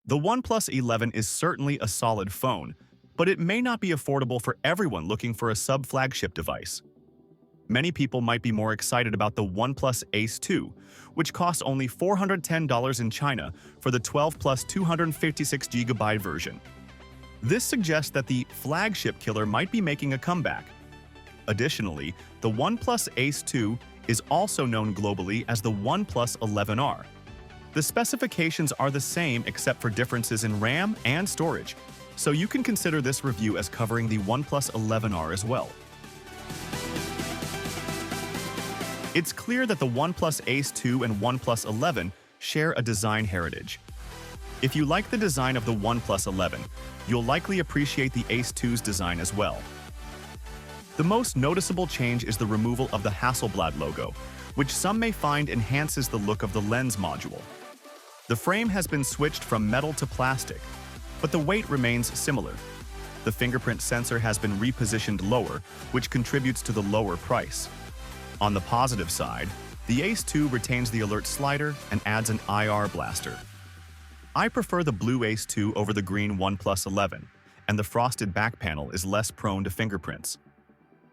The OnePlus 11 is certainly a solid phone, but it may not be affordable for everyone looking for a sub-flagship device. Many people might be more excited about the OnePlus Ace 2, which costs only $410 in China for the 12 plus 256GB version. This suggests that the flagship killer might be making a comeback. Additionally, the OnePlus Ace 2 is also known globally as the OnePlus 11R. The specifications are the same except for differences in RAM and storage, so you can consider this review as covering the OnePlus 11R as well. It's clear that the OnePlus Ace 2 and OnePlus 11 share a design heritage. If you like the design of the OnePlus 11, you'll likely appreciate the Ace 2's design as well. The most noticeable change is the removal of the Hasselblad logo, which some may find enhances the look of the lens module. The frame has been switched from metal to plastic, but the weight remains similar. The fingerprint sensor has been repositioned lower, which contributes to the lower price. On the positive side, the Ace 2 retains the alert slider and adds an IR blaster. I prefer the blue Ace 2 over the green OnePlus 11, and the frosted back panel is less prone to fingerprints.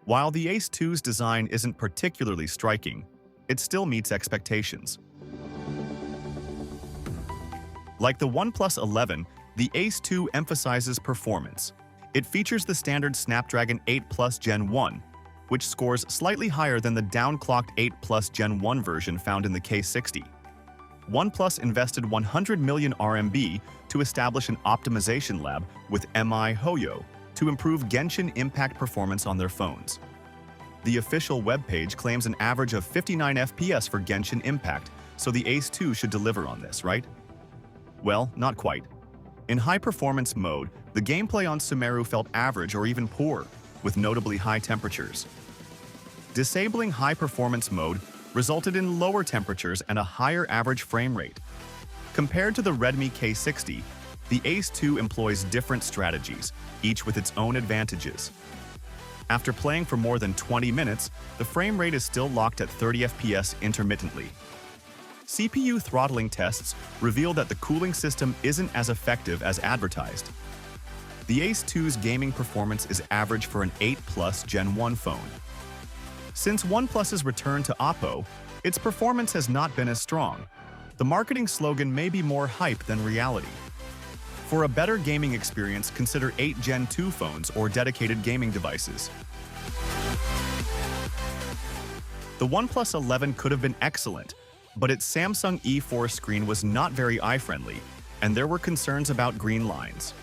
While the Ace 2's design isn't particularly striking, it still meets expectations. Like the OnePlus 11, the Ace 2 emphasizes performance. It features the standard Snapdragon 8 Plus Gen 1, which scores slightly higher than the downclocked 8 Plus Gen 1 version found in the K60. OnePlus invested 100 million RMB to establish an optimization lab with MI-Hoyo to improve Genshin Impact performance on their phones. The official webpage claims an average of 59 FPS for Genshin Impact, so the Ace 2 should deliver on this, right? Well, not quite. In high-performance mode, the gameplay on Sumeru felt average or even poor, with notably high temperatures. Disabling high-performance mode resulted in lower temperatures and a higher average frame rate. Compared to the Redmi K60, the Ace 2 employs different strategies, each with its own advantages. After playing for more than 20 minutes, the frame rate is still locked at 30 FPS intermittently. CPU throttling tests reveal that the cooling system isn't as effective as advertised. The Ace 2's gaming performance is average for an 8 Plus Gen 1 phone. Since OnePlus's return to Oppo, its performance has not been as strong. The marketing slogan may be more hype than reality. For a better gaming experience, consider 8 Gen 2 phones or dedicated gaming devices. The OnePlus 11 could have been excellent, but its Samsung E4 screen was not very eye-friendly, and there were concerns about green lines.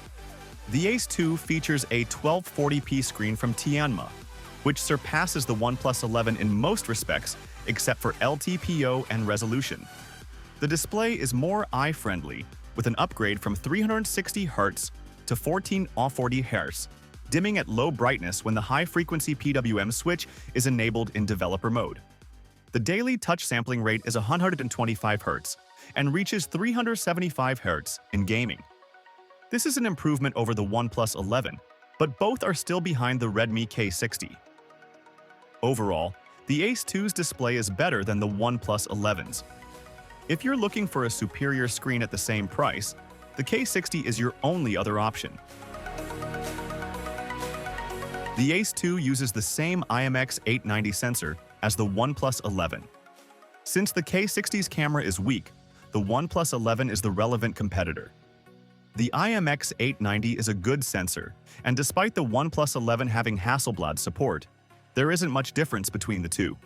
The Ace 2 features a 1240p screen from Tianma, which surpasses the OnePlus 11 in most respects except for LTPO and resolution. The display is more eye-friendly, with an upgrade from 360Hz to 1440Hz, dimming at low brightness when the high-frequency PWM switch is enabled in developer mode. The daily touch sampling rate is 125Hz and reaches 375Hz in gaming. This is an improvement over the OnePlus 11, but both are still behind the Redmi K60. Overall, the Ace 2's display is better than the OnePlus 11's. If you're looking for a superior screen at the same price, the K60 is your only other option. The Ace 2 uses the same IMX890 sensor as the OnePlus 11. Since the K60's camera is weak, the OnePlus 11 is the relevant competitor. The IMX890 is a good sensor, and despite the OnePlus 11 having Hasselblad support, there isn't much difference between the two.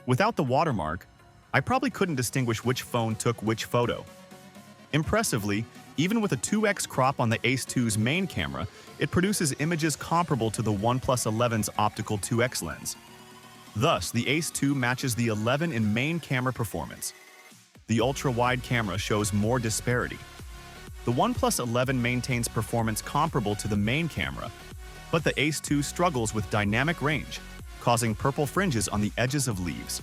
Without the watermark, I probably couldn't distinguish which phone took which photo. Impressively, even with a 2x crop on the Ace 2's main camera, it produces images comparable to the OnePlus 11's optical 2x lens. Thus, the Ace 2 matches the 11 in main camera performance. The ultra-wide camera shows more disparity. The OnePlus 11 maintains performance comparable to the main camera, but the Ace 2 struggles with dynamic range, causing purple fringes on the edges of leaves.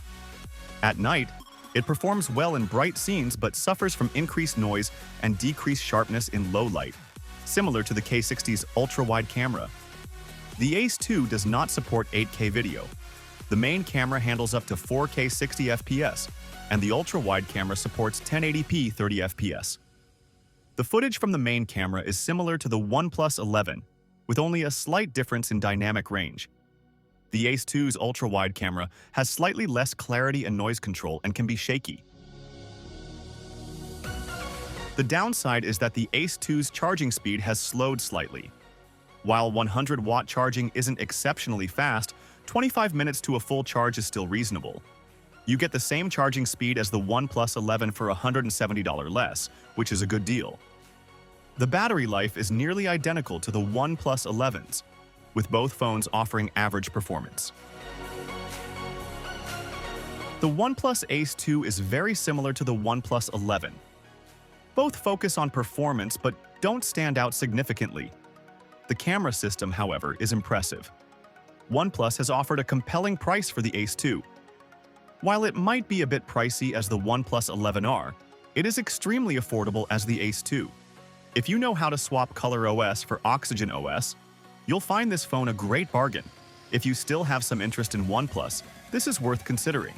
At night, it performs well in bright scenes but suffers from increased noise and decreased sharpness in low light, similar to the K60's ultra-wide camera. The Ace 2 does not support 8K video. The main camera handles up to 4K 60 FPS, and the ultra-wide camera supports 1080p 30 FPS. The footage from the main camera is similar to the OnePlus 11, with only a slight difference in dynamic range. The Ace 2's ultra-wide camera has slightly less clarity and noise control and can be shaky. The downside is that the Ace 2's charging speed has slowed slightly. While 100-watt charging isn't exceptionally fast, 25 minutes to a full charge is still reasonable. You get the same charging speed as the OnePlus 11 for $170 less, which is a good deal. The battery life is nearly identical to the OnePlus 11's, with both phones offering average performance. The OnePlus Ace 2 is very similar to the OnePlus 11. Both focus on performance but don't stand out significantly. The camera system, however, is impressive. OnePlus has offered a compelling price for the Ace 2. While it might be a bit pricey as the OnePlus 11R, it is extremely affordable as the Ace 2. If you know how to swap Color OS for Oxygen OS, you'll find this phone a great bargain. If you still have some interest in OnePlus, this is worth considering.